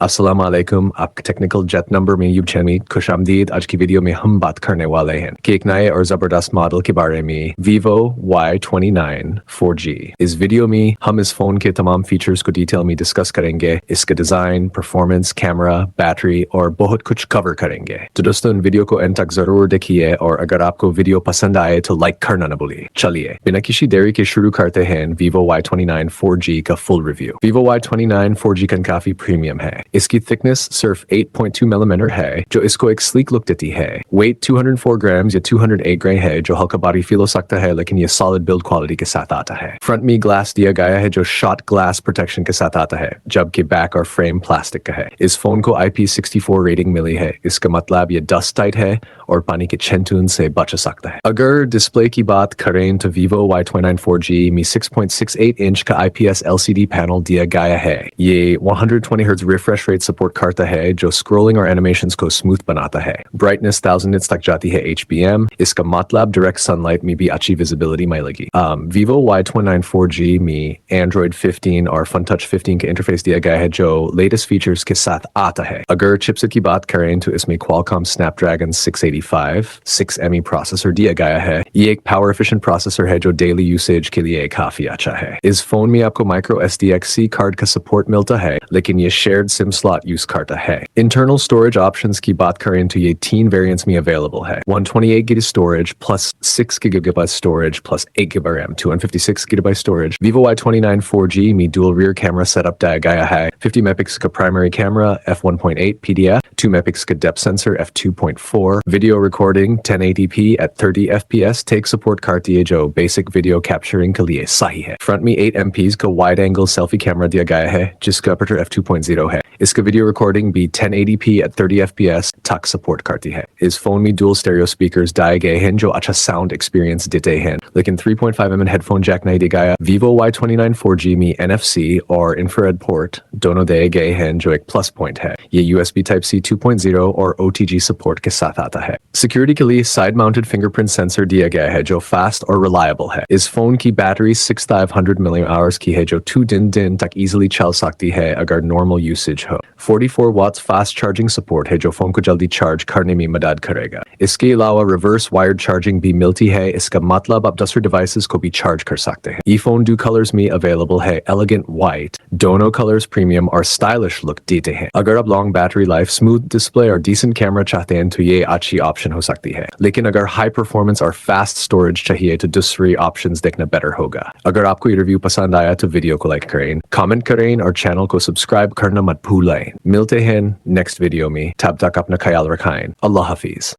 अस्सलाम वालेकुम। आपका टेक्निकल जेट नंबर में यूब चैनल में खुशामदीद। आज की वीडियो में हम बात करने वाले हैं कि एक नए और ज़बरदस्त मॉडल के बारे में, Vivo Y29 4G। इस वीडियो में हम इस फ़ोन के तमाम फीचर्स को डिटेल में डिस्कस करेंगे, इसका डिज़ाइन, परफॉर्मेंस, कैमरा, बैटरी और बहुत कुछ कवर करेंगे। तो दोस्तों, इन वीडियो को एंड तक ज़रूर देखिए और अगर आपको वीडियो पसंद आए तो लाइक करना न भूलिए। चलिए बिना किसी देरी के शुरू करते हैं Vivo Y29 4G का full review. Vivo Y29 4G का काफ़ी प्रीमियम है। इसकी थिकनेस सिर्फ 8.2 मिलीमीटर है जो इसको एक स्लीक लुक देती है। वेट 204 ग्राम या 208 ग्राम है जो हल्का भारी फील हो सकता है, लेकिन ये सॉलिड बिल्ड क्वालिटी के साथ आता है। फ्रंट में ग्लास दिया गया है जो शॉट ग्लास प्रोटेक्शन के साथ आता है, जबकि बैक और फ्रेम प्लास्टिक का है। इस फोन को IP64 रेटिंग मिली है। इसका मतलब ये डस्ट टाइट है और पानी के छेंटून से बच सकता है। अगर डिस्प्ले की बात करें तो Vivo Y29 4G में 6.68 इंच का IPS LCD पैनल दिया गया है। ये 120 Hz रिफ्रेश रेट सपोर्ट करता है जो स्क्रोलिंग और एनिमेशंस को स्मूथ बनाता है। ब्राइटनेस 1000 निट्स तक जाती है HPM। इसका मतलब डायरेक्ट सनलाइट में भी अच्छी विजिबिलिटी मिलेगी। Vivo Y29 4G में Android 15 और Funtouch 15 का इंटरफेस दिया गया है जो लेटेस्ट फीचर्स के साथ आता है। अगर चिपसेट की बात करें तो इसमें Qualcomm Snapdragon 685 6ME प्रोसेसर दिया गया है। ये एक पावर एफिशिएंट प्रोसेसर है जो डेली यूसेज के लिए काफी अच्छा है। इस फोन में आपको माइक्रो SDXC कार्ड का सपोर्ट मिलता है, लेकिन ये शेयर्ड सिम स्लॉट यूज करता है। इंटरनल स्टोरेज ऑप्शंस की बात करें तो ये 3 वेरिएंट्स में अवेलेबल है। 128 GB storage plus 6 GB storage plus 8 GB RAM, 256 GB storage. Vivo Y29 4G में डुअल रियर कैमरा सेटअप दिया गया है। 50 मेगापिक्सल का primary camera f1.8 PDF, 2 megapixel का depth sensor f2.4, video recording 1080p at 30 FPS टेक support करती है जो बेसिक वीडियो कैप्चरिंग के लिए सही है। फ्रंट में 8 MP का वाइड एंगल सेल्फी कैमरा दिया गया है जिसका अपर्चर f2.0 है। इसका वीडियो रिकॉर्डिंग भी 1080p at 30 FPS तक सपोर्ट करती है। इस फोन में डुअल स्टेरियो स्पीकर्स डाले गए हैं जो अच्छा साउंड एक्सपीरियंस देते हैं, लेकिन 3.5mm हेडफोन जैक नहीं दिया गया। Vivo Y29 4G में NFC और इंफ्रारेड पोर्ट दोनों दिए गए हैं जो एक प्लस पॉइंट है। ये USB Type-C 2.0 और OTG सपोर्ट के साथ आता है। सिक्योरिटी के लिए साइड माउंटेड फिंगरप्रिंट सेंसर दिया गया है जो फास्ट और रिलायबल है। इस फोन की बैटरी 6500 mAh की है जो 2 दिन तक इजीली चल सकती है अगर नॉर्मल यूसेज हो। 44 वाट्स फास्ट चार्जिंग सपोर्ट है जो फोन को जल्दी चार्ज करने में मदद करेगा। इसके अलावा रिवर्स वायर्ड चार्जिंग भी मिलती है। इसका मतलब आप दूसरे डिवाइसेस को भी चार्ज कर सकते हैं। ये फोन 2 कलर्स में अवेलेबल है, एलिगेंट व्हाइट। दोनों कलर्स प्रीमियम और स्टाइलिश लुक देते हैं। अगर आप long battery life, smooth display और डिसेंट कैमरा चाहते हैं तो ये अच्छी ऑप्शन हो सकती है, लेकिन अगर हाई परफॉर्मेंस और फास्ट स्टोरेज चाहिए तो दूसरी ऑप्शंस देखना बेटर होगा। अगर आपको ये रिव्यू पसंद आया तो वीडियो को लाइक करें, कमेंट करें और चैनल को सब्सक्राइब करना मत भूलें। मिलते हैं नेक्स्ट वीडियो में, तब तक अपना ख्याल रखें। अल्लाह हाफिज।